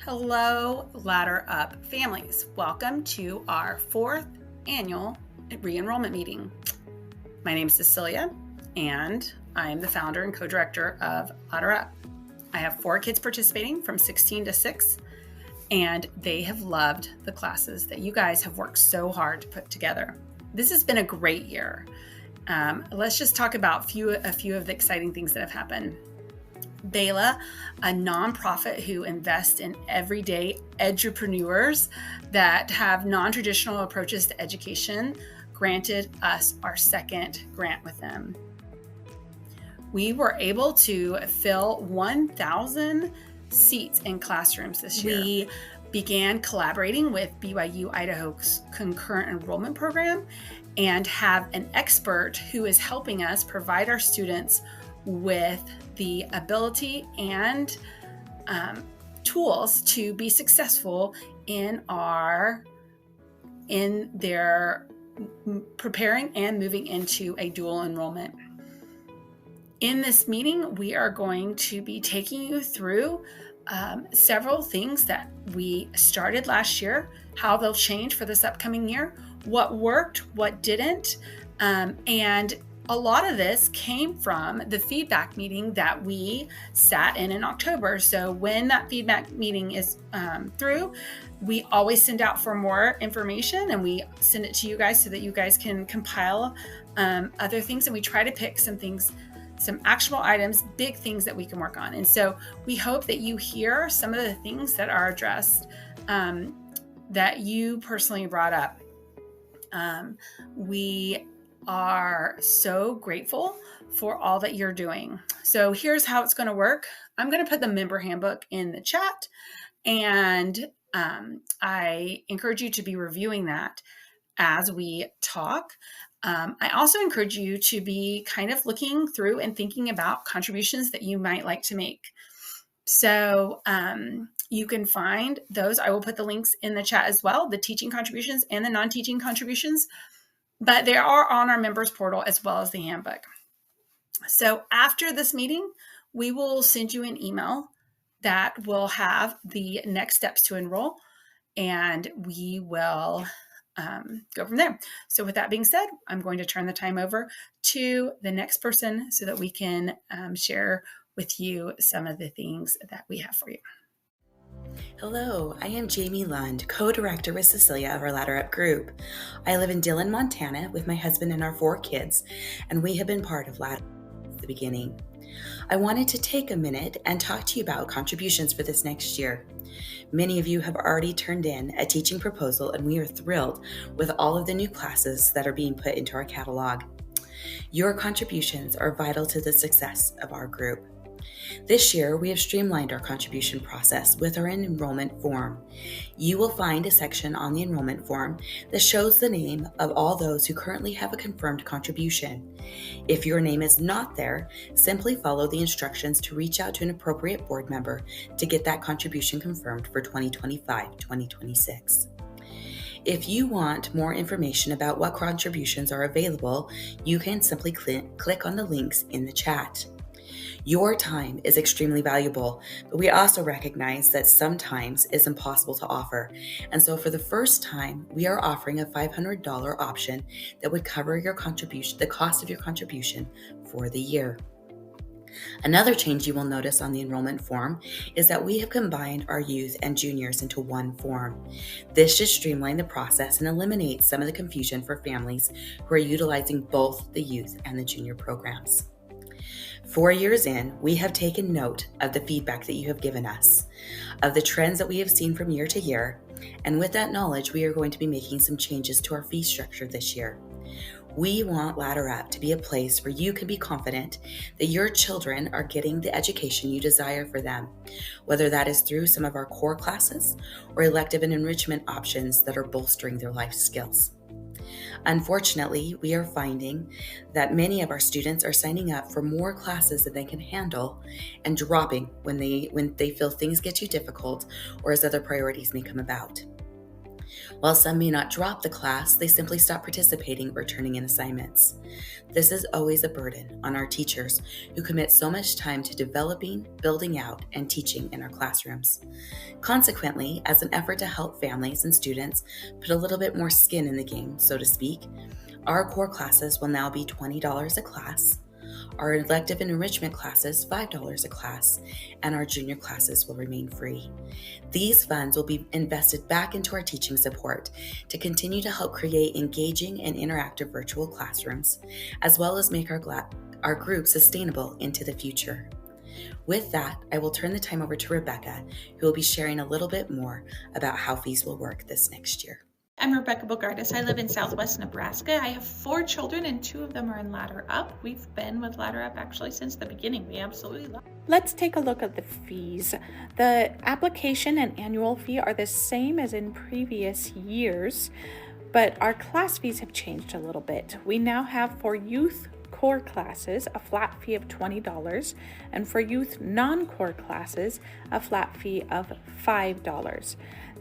Hello, Ladder Up families. Welcome to our fourth annual re-enrollment meeting. My name is Cecilia, and I am the founder and co-director of Ladder Up. I have 4 kids participating from 16 to 6, and they have loved the classes that you guys have worked so hard to put together. This has been a great year. Let's just talk about a few of the exciting things that have happened. Bela, a nonprofit who invests in everyday edupreneurs that have non-traditional approaches to education, granted us our second grant with them. We were able to fill 1,000 seats in classrooms this year. We began collaborating with BYU Idaho's concurrent enrollment program and have an expert who is helping us provide our students with the ability and tools to be successful in their preparing and moving into a dual enrollment. In this meeting, we are going to be taking you through several things that we started last year, how they'll change for this upcoming year, what worked, what didn't, and a lot of this came from the feedback meeting that we sat in October. So when that feedback meeting is through, we always send out for more information and we send it to you guys so that you guys can compile other things. And we try to pick some actionable items, big things that we can work on. And so we hope that you hear some of the things that are addressed that you personally brought up. We are so grateful for all that you're doing. So here's how it's going to work. I'm going to put the member handbook in the chat, and I encourage you to be reviewing that as we talk. I also encourage you to be kind of looking through and thinking about contributions that you might like to make. So you can find those. I will put the links in the chat as well, the teaching contributions and the non-teaching contributions. But they are on our members portal as well as the handbook. So after this meeting, we will send you an email that will have the next steps to enroll, and we will go from there. So with that being said, I'm going to turn the time over to the next person so that we can share with you some of the things that we have for you. Hello, I am Jamie Lund, co-director with Cecilia of our Ladder Up group. I live in Dillon, Montana with my husband and our 4 kids, and we have been part of Ladder Up since the beginning. I wanted to take a minute and talk to you about contributions for this next year. Many of you have already turned in a teaching proposal, and we are thrilled with all of the new classes that are being put into our catalog. Your contributions are vital to the success of our group. This year, we have streamlined our contribution process with our enrollment form. You will find a section on the enrollment form that shows the name of all those who currently have a confirmed contribution. If your name is not there, simply follow the instructions to reach out to an appropriate board member to get that contribution confirmed for 2025-2026. If you want more information about what contributions are available, you can simply click on the links in the chat. Your time is extremely valuable, but we also recognize that sometimes it's impossible to offer. And so for the first time, we are offering a $500 option that would cover your contribution, the cost of your contribution for the year. Another change you will notice on the enrollment form is that we have combined our youth and juniors into one form. This should streamline the process and eliminate some of the confusion for families who are utilizing both the youth and the junior programs. 4 years in, we have taken note of the feedback that you have given us, of the trends that we have seen from year to year, and with that knowledge, we are going to be making some changes to our fee structure this year. We want Ladder Up to be a place where you can be confident that your children are getting the education you desire for them, whether that is through some of our core classes or elective and enrichment options that are bolstering their life skills. Unfortunately, we are finding that many of our students are signing up for more classes than they can handle and dropping when they feel things get too difficult or as other priorities may come about. While some may not drop the class, they simply stop participating or turning in assignments. This is always a burden on our teachers who commit so much time to developing, building out, and teaching in our classrooms. Consequently, as an effort to help families and students put a little bit more skin in the game, so to speak, our core classes will now be $20 a class. Our elective and enrichment classes, $5 a class, and our junior classes will remain free. These funds will be invested back into our teaching support to continue to help create engaging and interactive virtual classrooms, as well as make our group sustainable into the future. With that, I will turn the time over to Rebecca, who will be sharing a little bit more about how fees will work this next year. I'm Rebecca Bogardus. I live in Southwest Nebraska. I have 4 children and 2 of them are in Ladder Up. We've been with Ladder Up actually since the beginning. We absolutely love it. Let's take a look at the fees. The application and annual fee are the same as in previous years, but our class fees have changed a little bit. We now have for youth core classes a flat fee of $20, and for youth non-core classes a flat fee of $5.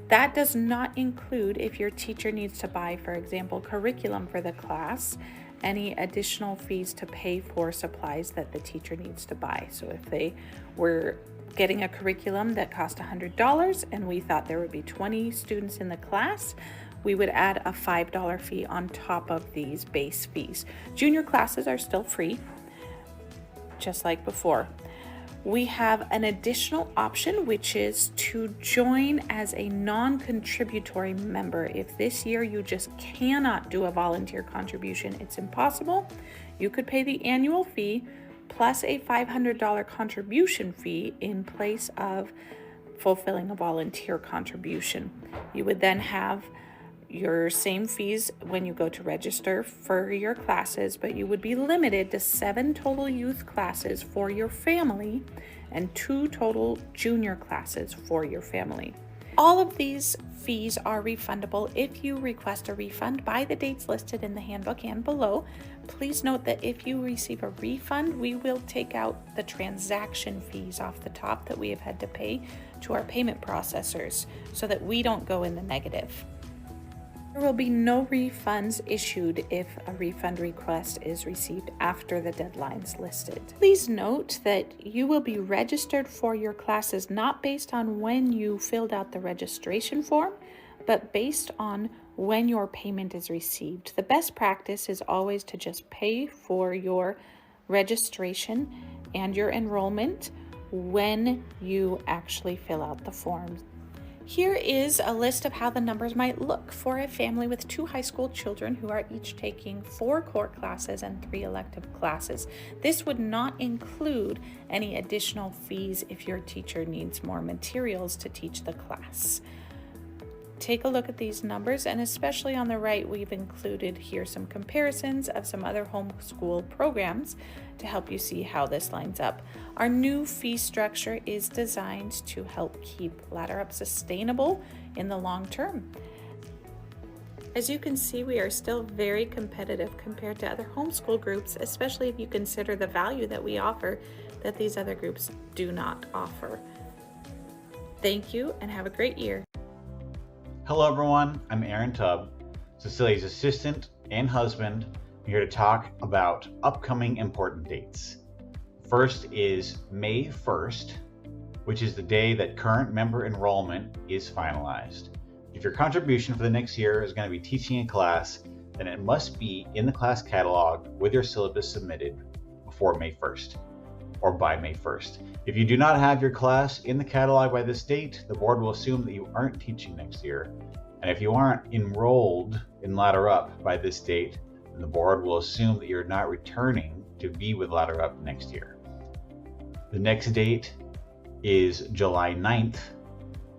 That does not include if your teacher needs to buy, for example, curriculum for the class, any additional fees to pay for supplies that the teacher needs to buy. So if they were getting a curriculum that cost $100 and we thought there would be 20 students in the class, we would add a $5 fee on top of these base fees. Junior classes are still free, just like before. We have an additional option, which is to join as a non-contributory member. If this year you just cannot do a volunteer contribution, it's impossible, you could pay the annual fee plus a $500 contribution fee in place of fulfilling a volunteer contribution. You would then have your same fees when you go to register for your classes, but you would be limited to 7 total youth classes for your family and 2 total junior classes for your family. All of these fees are refundable if you request a refund by the dates listed in the handbook and below. Please note that if you receive a refund, we will take out the transaction fees off the top that we have had to pay to our payment processors so that we don't go in the negative. There will be no refunds issued if a refund request is received after the deadlines listed. Please note that you will be registered for your classes not based on when you filled out the registration form, but based on when your payment is received. The best practice is always to just pay for your registration and your enrollment when you actually fill out the forms. Here is a list of how the numbers might look for a family with 2 high school children who are each taking 4 core classes and 3 elective classes. This would not include any additional fees if your teacher needs more materials to teach the class. Take a look at these numbers, and especially on the right, we've included here some comparisons of some other homeschool programs to help you see how this lines up. Our new fee structure is designed to help keep Ladder Up sustainable in the long term. As you can see, we are still very competitive compared to other homeschool groups, especially if you consider the value that we offer that these other groups do not offer. Thank you and have a great year. Hello everyone, I'm Aaron Tubb, Cecilia's assistant and husband. I'm here to talk about upcoming important dates. First is May 1st, which is the day that current member enrollment is finalized. If your contribution for the next year is going to be teaching a class, then it must be in the class catalog with your syllabus submitted before May 1st or by May 1st. If you do not have your class in the catalog by this date, the board will assume that you aren't teaching next year. And if you aren't enrolled in Ladder Up by this date, then the board will assume that you're not returning to be with Ladder Up next year. The next date is July 9th.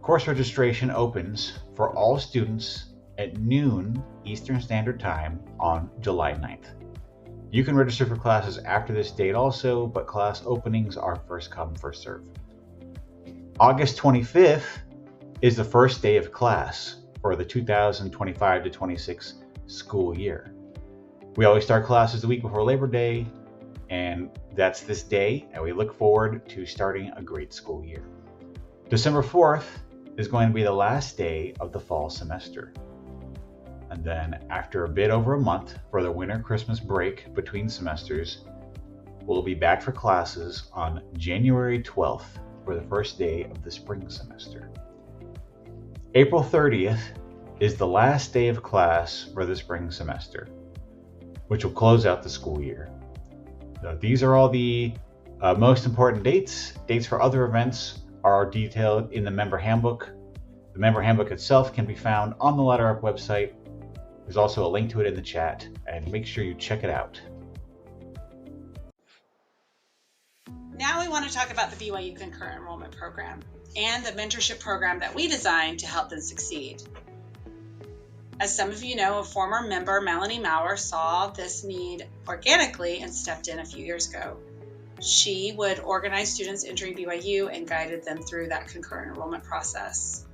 Course registration opens for all students at noon Eastern Standard Time on July 9th. You can register for classes after this date also, but class openings are first come, first serve. August 25th is the first day of class for the 2025-26 school year. We always start classes the week before Labor Day, and that's this day, and we look forward to starting a great school year. December 4th is going to be the last day of the fall semester. And then after a bit over a month for the winter Christmas break between semesters, we'll be back for classes on January 12th for the first day of the spring semester. April 30th is the last day of class for the spring semester, which will close out the school year. So these are all the most important dates. Dates for other events are detailed in the member handbook. The member handbook itself can be found on the Ladder Up website. There's also a link to it in the chat, and make sure you check it out. Now we want to talk about the BYU Concurrent Enrollment Program and the mentorship program that we designed to help them succeed. As some of you know, a former member, Melanie Maurer, saw this need organically and stepped in a few years ago. She would organize students entering BYU and guided them through that concurrent enrollment process.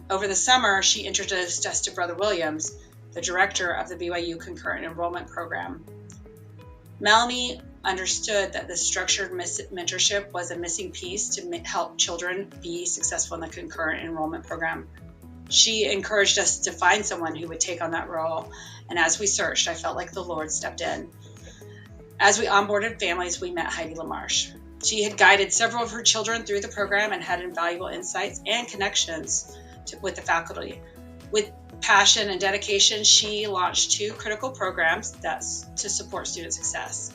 Over the summer, she introduced us to Brother Williams, the director of the BYU Concurrent Enrollment Program. Melanie understood that the structured mentorship was a missing piece to help children be successful in the concurrent enrollment program. She encouraged us to find someone who would take on that role, and as we searched, I felt like the Lord stepped in. As we onboarded families, we met Heidi LaMarche. She had guided several of her children through the program and had invaluable insights and connections with the faculty. With passion and dedication, she launched 2 critical programs to support student success.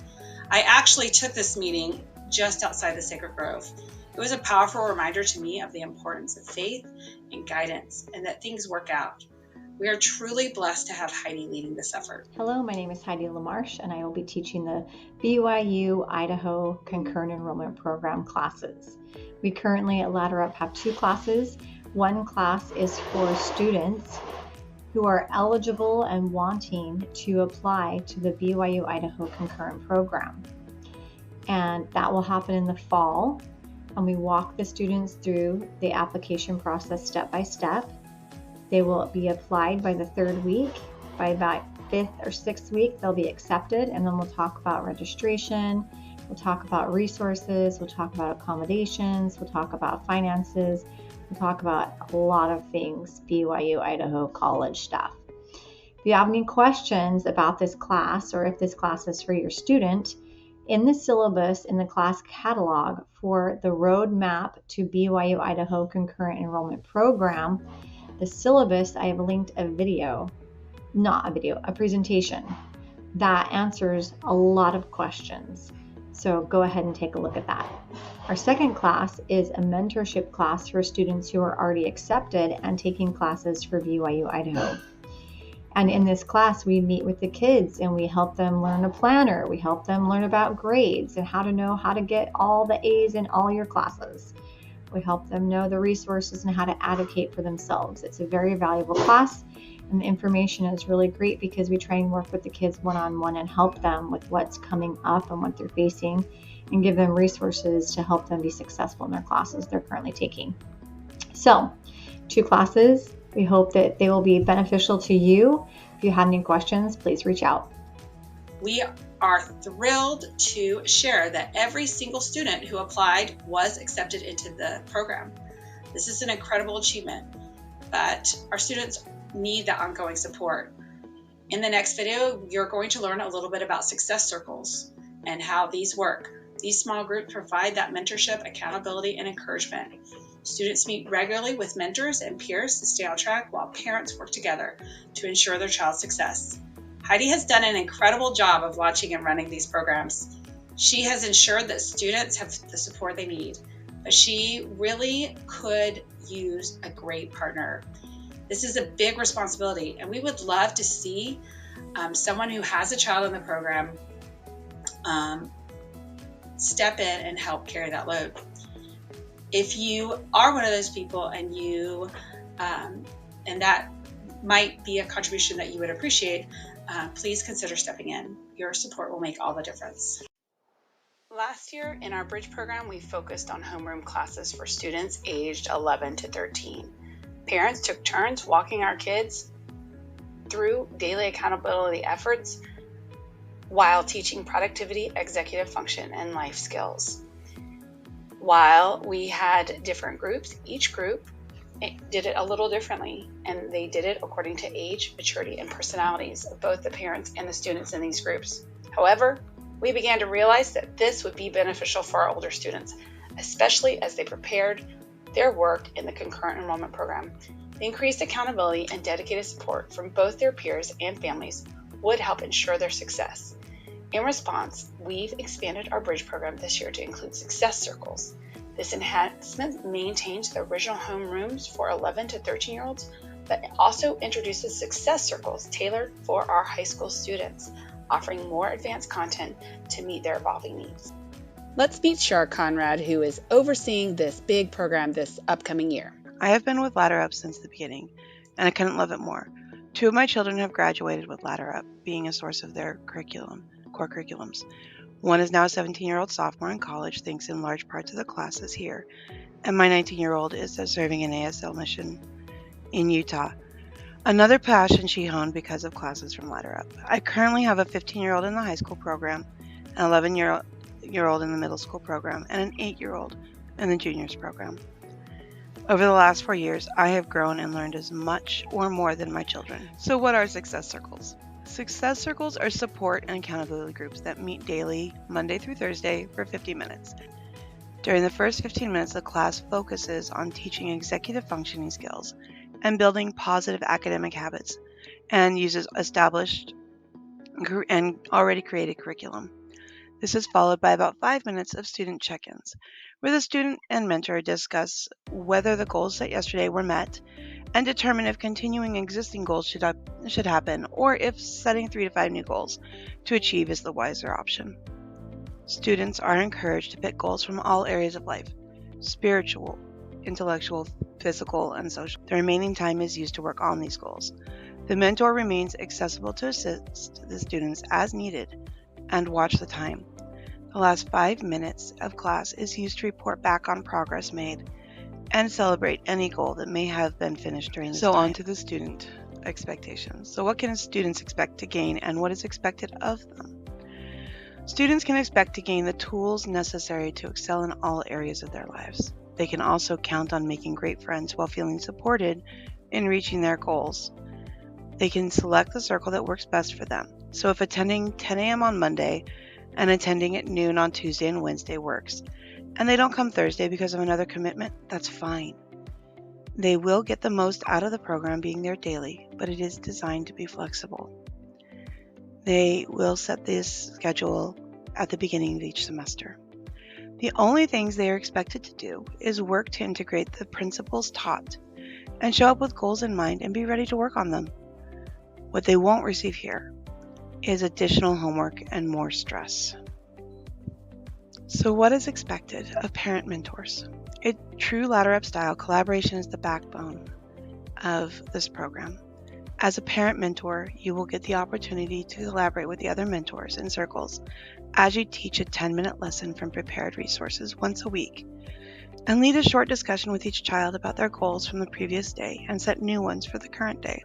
I actually took this meeting just outside the Sacred Grove. It was a powerful reminder to me of the importance of faith and guidance, and that things work out. We are truly blessed to have Heidi leading this effort. Hello, my name is Heidi LaMarche, and I will be teaching the BYU Idaho Concurrent Enrollment Program classes. We currently at Ladder Up have 2 classes. One class is for students who are eligible and wanting to apply to the BYU Idaho Concurrent Program. And that will happen in the fall. And we walk the students through the application process step by step. They will be applied by the 3rd week. By about 5th or 6th week, they'll be accepted, and then we'll talk about registration, we'll talk about resources, we'll talk about accommodations, we'll talk about finances, we'll talk about a lot of things BYU Idaho college stuff. If you have any questions about this class, or if this class is for your student, in the syllabus in the class catalog for the roadmap to BYU Idaho Concurrent Enrollment Program, the syllabus, I have linked a presentation that answers a lot of questions. So go ahead and take a look at that. Our second class is a mentorship class for students who are already accepted and taking classes for BYU Idaho. And in this class, we meet with the kids and we help them learn a planner. We help them learn about grades and how to know how to get all the A's in all your classes. We help them know the resources and how to advocate for themselves. It's a very valuable class, and the information is really great because we try and work with the kids one-on-one and help them with what's coming up and what they're facing, and give them resources to help them be successful in their classes they're currently taking. So, 2 classes. We hope that they will be beneficial to you. If you have any questions, please reach out. We are thrilled to share that every single student who applied was accepted into the program. This is an incredible achievement, but our students need that ongoing support. In the next video, you're going to learn a little bit about success circles and how these work. These small groups provide that mentorship, accountability, and encouragement. Students meet regularly with mentors and peers to stay on track while parents work together to ensure their child's success. Heidi has done an incredible job of launching and running these programs. She has ensured that students have the support they need, but she really could use a great partner. This is a big responsibility, and we would love to see someone who has a child in the program step in and help carry that load. If you are one of those people and and that might be a contribution that you would appreciate, please consider stepping in. Your support will make all the difference. Last year in our Bridge program, we focused on homeroom classes for students aged 11 to 13. Parents took turns walking our kids through daily accountability efforts while teaching productivity, executive function, and life skills. While we had different groups, each group did it a little differently, and they did it according to age, maturity, and personalities of both the parents and the students in these groups. However, we began to realize that this would be beneficial for our older students, especially as they prepared their work in the concurrent enrollment program. The increased accountability and dedicated support from both their peers and families would help ensure their success. In response, we've expanded our Bridge program this year to include success circles. This enhancement maintains the original homerooms for 11 to 13-year-olds, but also introduces success circles tailored for our high school students, offering more advanced content to meet their evolving needs. Let's meet Shar Conrad, who is overseeing this big program this upcoming year. I have been with Ladder Up since the beginning, and I couldn't love it more. 2 of my children have graduated with Ladder Up, being a source of their core curriculums. One is now a 17-year-old sophomore in college, thanks in large part to the classes here, and my 19-year-old is serving an ASL mission in Utah. Another passion she honed because of classes from Ladder Up. I currently have a 15-year-old in the high school program, an 11-year-old in the middle school program, and an 8-year-old in the juniors program. Over the last 4 years, I have grown and learned as much or more than my children. So what are success circles? Success circles are support and accountability groups that meet daily, Monday through Thursday, for 50 minutes. During the first 15 minutes, the class focuses on teaching executive functioning skills and building positive academic habits, and uses established and already created curriculum. This is followed by about 5 minutes of student check-ins, where the student and mentor discuss whether the goals set yesterday were met and determine if continuing existing goals should happen, or if setting 3 to 5 new goals to achieve is the wiser option. Students are encouraged to pick goals from all areas of life: spiritual, intellectual, physical, and social. The remaining time is used to work on these goals. The mentor remains accessible to assist the students as needed and watch the time. The last 5 minutes of class is used to report back on progress made and celebrate any goal that may have been finished during this time. So on to the student expectations. So what can students expect to gain, and what is expected of them? Students can expect to gain the tools necessary to excel in all areas of their lives. They can also count on making great friends while feeling supported in reaching their goals. They can select the circle that works best for them. So if attending 10 a.m. on Monday and attending at noon on Tuesday and Wednesday works, and they don't come Thursday because of another commitment, that's fine. They will get the most out of the program being there daily, but it is designed to be flexible. They will set this schedule at the beginning of each semester. The only things they are expected to do is work to integrate the principles taught and show up with goals in mind and be ready to work on them. What they won't receive here is additional homework and more stress. So what is expected of parent mentors? In true Ladder Up style, collaboration is the backbone of this program. As a parent mentor, you will get the opportunity to collaborate with the other mentors in circles as you teach a 10-minute lesson from prepared resources once a week, and lead a short discussion with each child about their goals from the previous day and set new ones for the current day.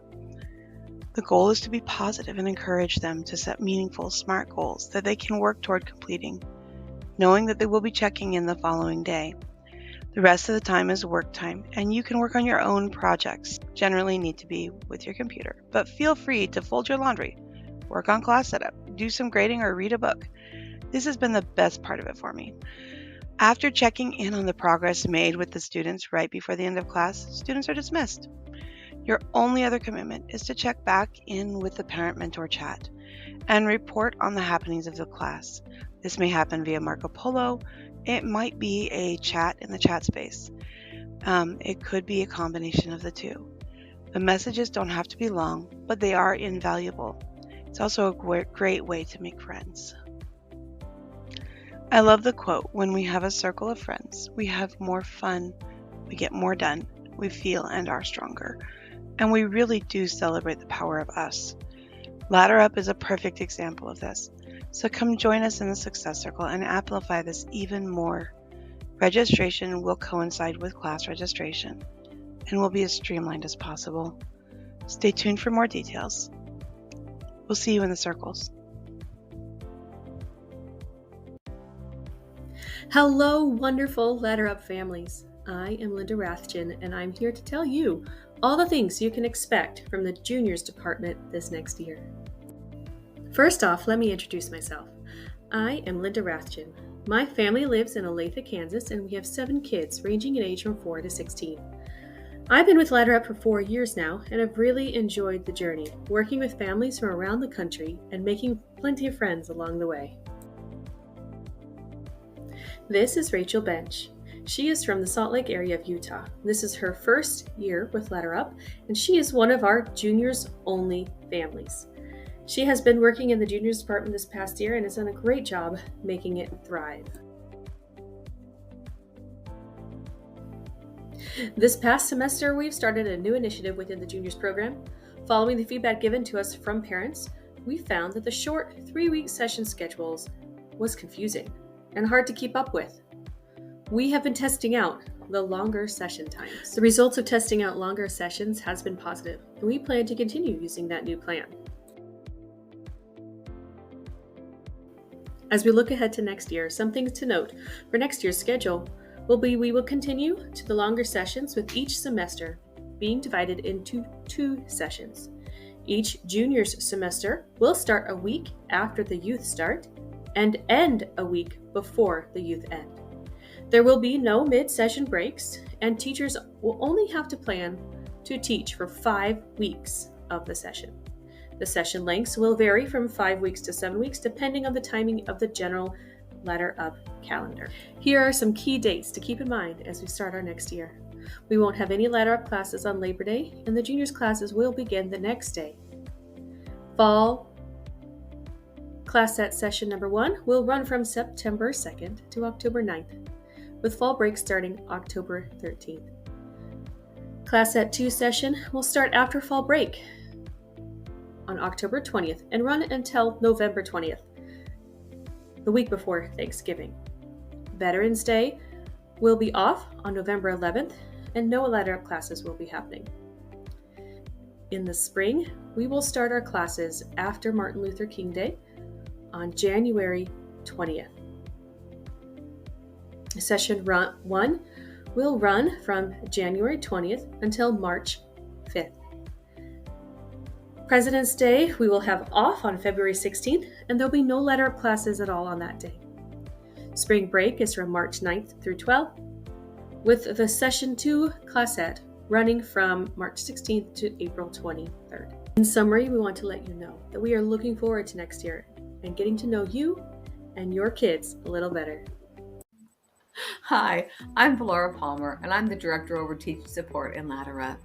The goal is to be positive and encourage them to set meaningful, smart goals that they can work toward completing, knowing that they will be checking in the following day. The rest of the time is work time, and you can work on your own projects. Generally need to be with your computer, but feel free to fold your laundry, work on class setup, do some grading, or read a book. This has been the best part of it for me. After checking in on the progress made with the students right before the end of class, students are dismissed. Your only other commitment is to check back in with the parent mentor chat and report on the happenings of the class. This may happen via Marco Polo. It might be a chat in the chat space. It could be a combination of the two. The messages don't have to be long, but they are invaluable. It's also a great way to make friends. I love the quote, "When we have a circle of friends, we have more fun, we get more done, we feel and are stronger." And we really do celebrate the power of us. Ladder Up is a perfect example of this. So come join us in the Success Circle and amplify this even more. Registration will coincide with class registration and will be as streamlined as possible. Stay tuned for more details. We'll see you in the circles. Hello, wonderful Ladder Up families. I am Linda Rathjen, and I'm here to tell you all the things you can expect from the Juniors Department this next year. First off, let me introduce myself. I am Linda Rathjen. My family lives in Olathe, Kansas, and we have 7 kids ranging in age from 4 to 16. I've been with Ladder Up for 4 years now, and I've really enjoyed the journey, working with families from around the country and making plenty of friends along the way. This is Rachel Bench. She is from the Salt Lake area of Utah. This is her first year with Ladder Up, and she is one of our juniors-only families. She has been working in the juniors department this past year and has done a great job making it thrive. This past semester, we've started a new initiative within the juniors program. Following the feedback given to us from parents, we found that the short 3-week session schedules was confusing and hard to keep up with. We have been testing out the longer session times. The results of testing out longer sessions has been positive, and we plan to continue using that new plan. As we look ahead to next year, some things to note for next year's schedule will be we will continue to the longer sessions with each semester being divided into 2 sessions. Each juniors semester will start a week after the youth start and end a week before the youth end. There will be no mid-session breaks, and teachers will only have to plan to teach for 5 weeks of the session. The session lengths will vary from 5 weeks to 7 weeks, depending on the timing of the general Ladder Up calendar. Here are some key dates to keep in mind as we start our next year. We won't have any Ladder Up classes on Labor Day, and the juniors classes will begin the next day. Fall Class Set Session number 1 will run from September 2nd to October 9th. With fall break starting October 13th. Class Set 2 session will start after fall break on October 20th and run until November 20th, the week before Thanksgiving. Veterans Day will be off on November 11th, and no Ladder Up classes will be happening. In the spring, we will start our classes after Martin Luther King Day on January 20th. Session 1 will run from January 20th until March 5th. President's Day, we will have off on February 16th, and there'll be no Ladder Up classes at all on that day. Spring break is from March 9th through 12th, with the Session 2 class set running from March 16th to April 23rd. In summary, we want to let you know that we are looking forward to next year and getting to know you and your kids a little better. Hi, I'm Valora Palmer, and I'm the Director over Teaching Support in Ladder Up.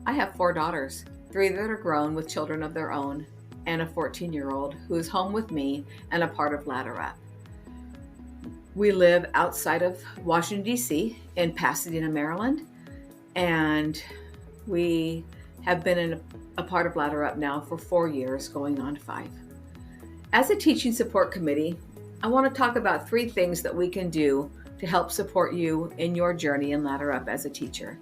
I have 4 daughters, 3 that are grown with children of their own, and a 14-year-old who is home with me and a part of Ladder Up. We live outside of Washington, D.C. in Pasadena, Maryland, and we have been a part of Ladder Up now for 4 years, going on 5. As a Teaching Support Committee, I want to talk about 3 things that we can do to help support you in your journey in Ladder Up as a teacher.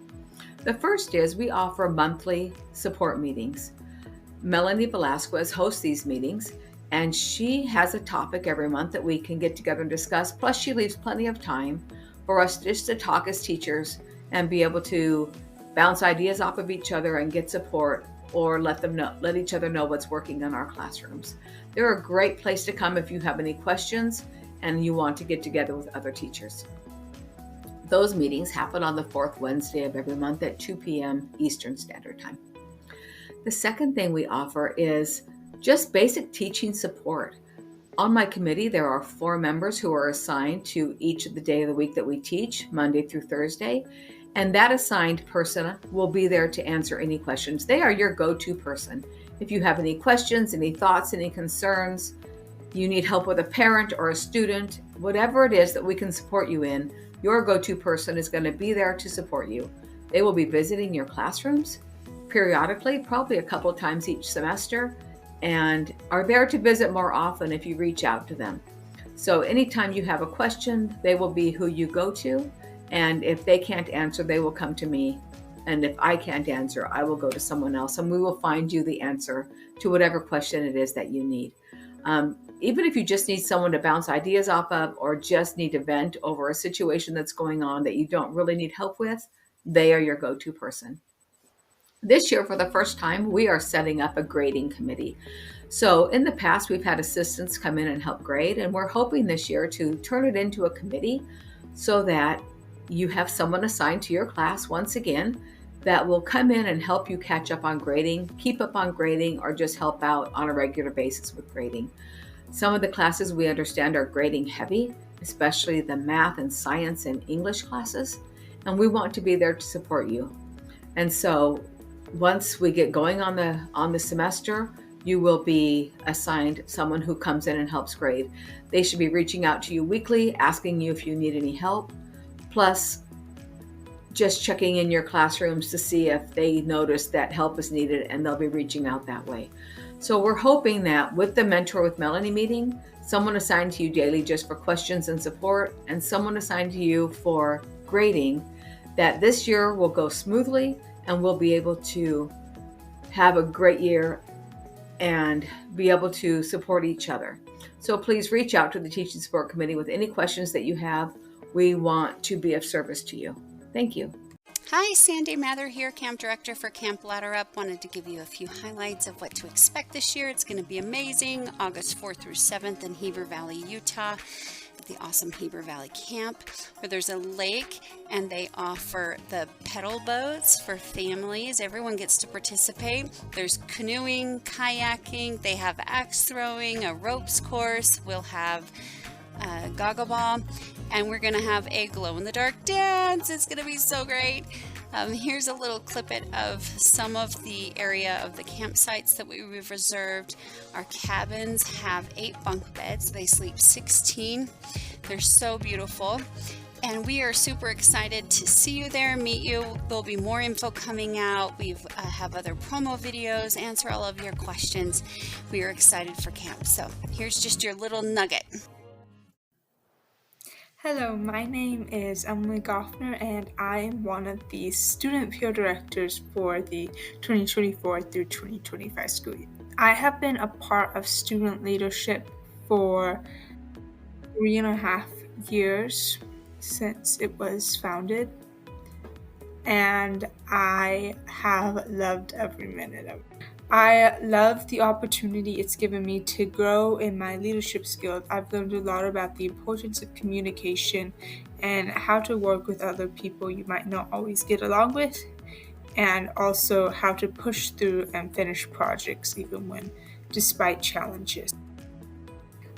The first is we offer monthly support meetings. Melanie Velasquez hosts these meetings, and she has a topic every month that we can get together and discuss. Plus, she leaves plenty of time for us just to talk as teachers and be able to bounce ideas off of each other and get support, or let each other know what's working in our classrooms. They're a great place to come if you have any questions and you want to get together with other teachers. Those meetings happen on the 4th Wednesday of every month at 2 p.m. Eastern Standard Time. The second thing we offer is just basic teaching support. On my committee, there are 4 members who are assigned to each of the day of the week that we teach, Monday through Thursday, and that assigned person will be there to answer any questions. They are your go-to person. If you have any questions, any thoughts, any concerns, you need help with a parent or a student, whatever it is that we can support you in, your go-to person is going to be there to support you. They will be visiting your classrooms periodically, probably a couple times each semester, and are there to visit more often if you reach out to them. So anytime you have a question, they will be who you go to, and if they can't answer, they will come to me. And if I can't answer, I will go to someone else, and we will find you the answer to whatever question it is that you need. even if you just need someone to bounce ideas off of or just need to vent over a situation that's going on that you don't really need help with, they are your go-to person. This year, for the first time, we are setting up a grading committee. So in the past, we've had assistants come in and help grade, and we're hoping this year to turn it into a committee so that you have someone assigned to your class once again that will come in and help you catch up on grading, keep up on grading, or just help out on a regular basis with grading. Some of the classes we understand are grading heavy, especially the math and science and English classes, and we want to be there to support you. And so once we get going on the semester, you will be assigned someone who comes in and helps grade. They should be reaching out to you weekly, asking you if you need any help, plus just checking in your classrooms to see if they notice that help is needed, and they'll be reaching out that way. So we're hoping that with the Mentor with Melanie meeting, someone assigned to you daily just for questions and support, and someone assigned to you for grading, that this year will go smoothly and we'll be able to have a great year and be able to support each other. So please reach out to the Teaching Support Committee with any questions that you have. We want to be of service to you. Thank you. Hi, Sandy Mather here, Camp Director for Camp Ladder Up. Wanted to give you a few highlights of what to expect this year. It's going to be amazing. August 4th through 7th in Heber Valley, Utah, at the awesome Heber Valley Camp, where there's a lake and they offer the pedal boats for families. Everyone gets to participate. There's canoeing, kayaking, they have axe throwing, a ropes course. We'll have goggle ball, and we're gonna have a glow-in-the-dark dance. It's gonna be so great. Here's a little clippet of some of the area of the campsites that we've reserved. Our cabins have 8 bunk beds. They sleep 16. They're so beautiful, and we are super excited to see you there, meet you. There'll be more info coming out. We have other promo videos, answer all of your questions. We are excited for camp. So here's just your little nugget. Hello, my name is Emily Goffner, and I am one of the student field directors for the 2024 through 2025 school year. I have been a part of student leadership for 3.5 years since it was founded, and I have loved every minute of it. I love the opportunity it's given me to grow in my leadership skills. I've learned a lot about the importance of communication and how to work with other people you might not always get along with, and also how to push through and finish projects despite challenges.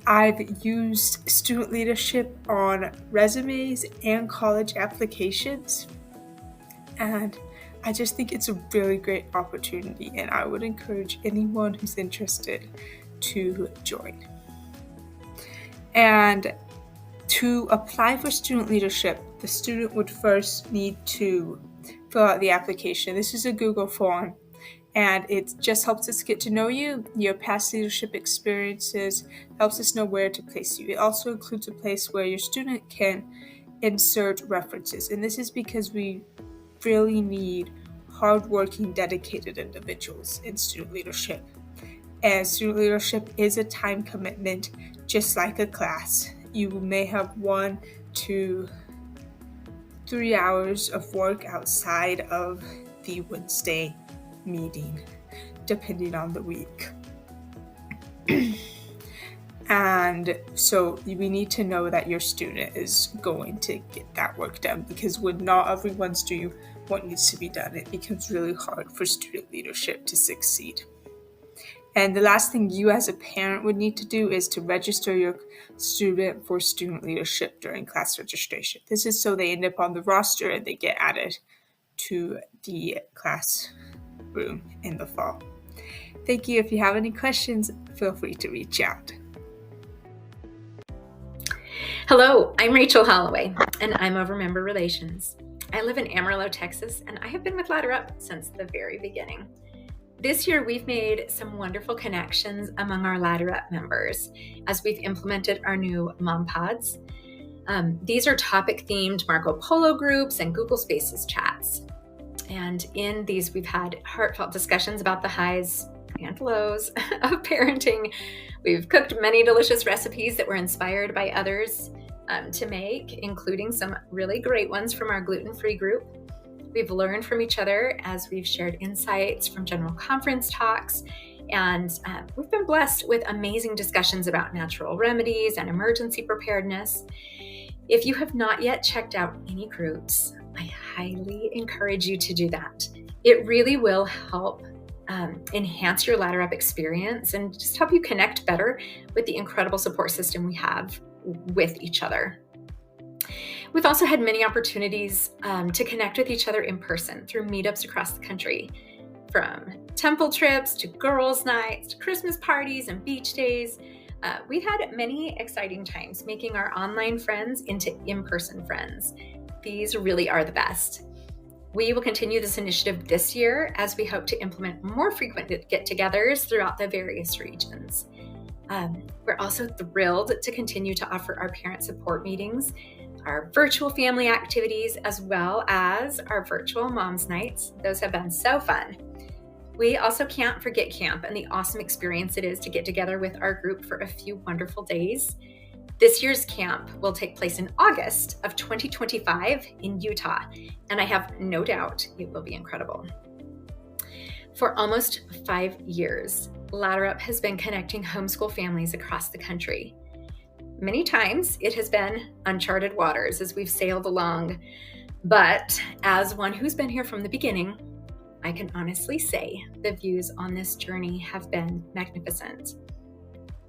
I've used student leadership on resumes and college applications, and I just think it's a really great opportunity, and I would encourage anyone who's interested to join. And to apply for student leadership, the student would first need to fill out the application. This is a Google form, and it just helps us get to know you, your past leadership experiences, helps us know where to place you. It also includes a place where your student can insert references, and this is because we really need hardworking, dedicated individuals in student leadership. And student leadership is a time commitment, just like a class. You may have 1 to 3 hours of work outside of the Wednesday meeting, depending on the week. And so we need to know that your student is going to get that work done, because when not everyone's doing what needs to be done, it becomes really hard for student leadership to succeed. And the last thing you as a parent would need to do is to register your student for student leadership during class registration. This is so they end up on the roster and they get added to the classroom in the fall. Thank you. If you have any questions, feel free to reach out. Hello, I'm Rachel Holloway, and I'm over Member Relations. I live in Amarillo, Texas, and I have been with Ladder Up since the very beginning. This year, we've made some wonderful connections among our Ladder Up members as we've implemented our new Mom Pods. These are topic-themed Marco Polo groups and Google Spaces chats. And in these, we've had heartfelt discussions about the highs and lows of parenting We've cooked many delicious recipes that were inspired by others to make, including some really great ones from our gluten-free group. We've learned from each other as we've shared insights from general conference talks, and we've been blessed with amazing discussions about natural remedies and emergency preparedness. If you have not yet checked out any groups, I highly encourage you to do that. It really will help enhance your Ladder Up experience and just help you connect better with the incredible support system we have with each other. We've also had many opportunities to connect with each other in person through meetups across the country, from temple trips to girls' nights to Christmas parties and beach days. We've had many exciting times making our online friends into in-person friends. These really are the best. We will continue this initiative this year as we hope to implement more frequent get-togethers throughout the various regions. We're also thrilled to continue to offer our parent support meetings, our virtual family activities, as well as our virtual moms nights. Those have been so fun. We also can't forget camp and the awesome experience it is to get together with our group for a few wonderful days. This year's camp will take place in August of 2025 in Utah, and I have no doubt it will be incredible. For almost 5 years, Ladder Up has been connecting homeschool families across the country. Many times it has been uncharted waters as we've sailed along, but as one who's been here from the beginning, I can honestly say the views on this journey have been magnificent.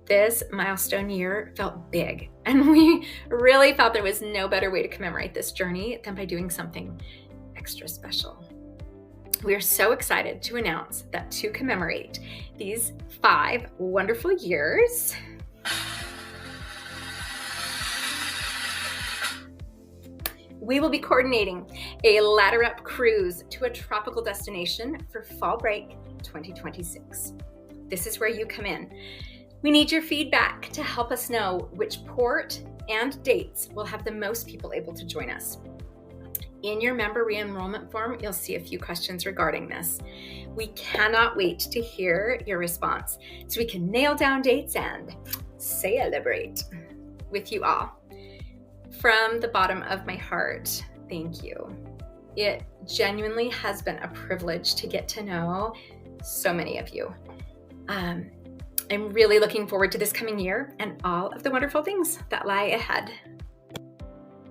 This milestone year felt big, and we really felt there was no better way to commemorate this journey than by doing something extra special. We are so excited to announce that to commemorate these 5 wonderful years, we will be coordinating a Ladder Up cruise to a tropical destination for fall break 2026. This is where you come in. We need your feedback to help us know which port and dates will have the most people able to join us. In your member re-enrollment form, you'll see a few questions regarding this. We cannot wait to hear your response so we can nail down dates and celebrate with you all. From the bottom of my heart, thank you. It genuinely has been a privilege to get to know so many of you. I'm really looking forward to this coming year and all of the wonderful things that lie ahead.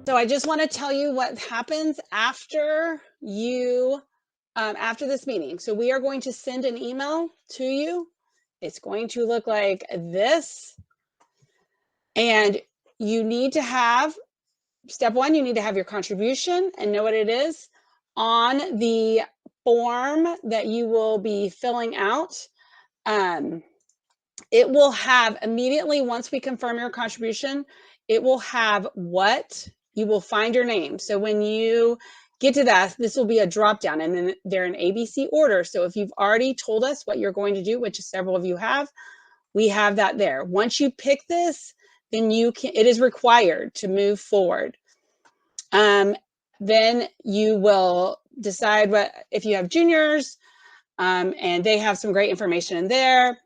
So I just want to tell you what happens after after this meeting. So we are going to send an email to you. It's going to look like this. And you need to have, step 1, you need to have your contribution and know what it is on the form that you will be filling out. It will have immediately, once we confirm your contribution, it will have what you will find your name. So when you get to that, this will be a drop down, and then they're in ABC order. So if you've already told us what you're going to do, which several of you have, we have that there. Once you pick this, then you can, it is required to move forward. Then you will decide what, if you have juniors, and they have some great information in there.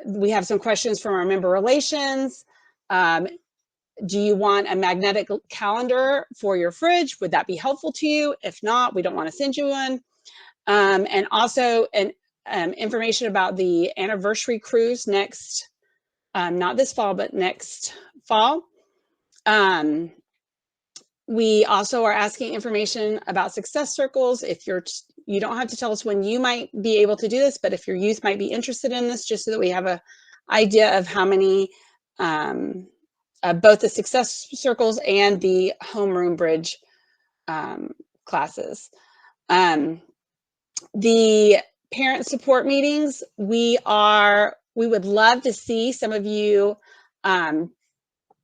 We have some questions from our member relations. Do you want a magnetic calendar for your fridge? Would that be helpful to you? If not, we don't want to send you one. And also information about the anniversary cruise next, not this fall, but next fall. We also are asking information about success circles. If you don't have to tell us when you might be able to do this, but if your youth might be interested in this, just so that we have an idea of how many, both the success circles and the homeroom bridge classes. The parent support meetings, we would love to see some of you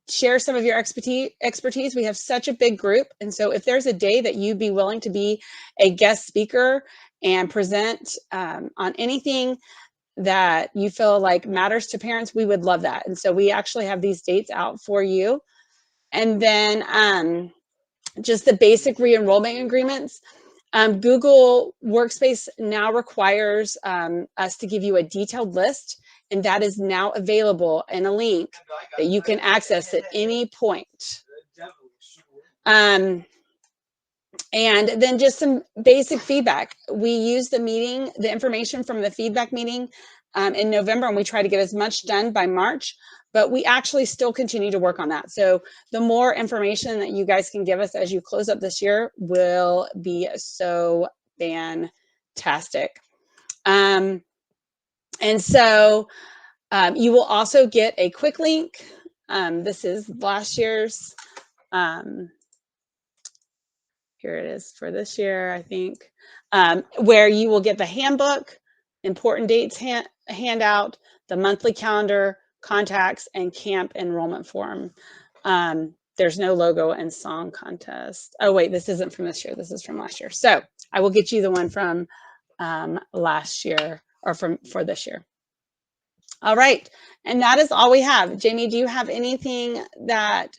share some of your expertise. We have such a big group. And so if there's a day that you'd be willing to be a guest speaker and present on anything that you feel like matters to parents, we would love that. And so we actually have these dates out for you. And then just the basic re-enrollment agreements. Google Workspace now requires us to give you a detailed list. and that is now available in a link that you can access at any point. And then just some basic feedback. We use the information from the feedback meeting in November, and we try to get as much done by March, but we actually still continue to work on that. So the more information that you guys can give us as you close up this year will be so fantastic. And so you will also get a quick link. This is last year's. Here it is for this year, I think, where you will get the handbook, important dates handout, the monthly calendar, contacts, and camp enrollment form. There's no logo and song contest. Oh, wait, this isn't from this year. This is from last year. So I will get you the one from last year or for this year. All right. And that is all we have. Jamie, do you have anything that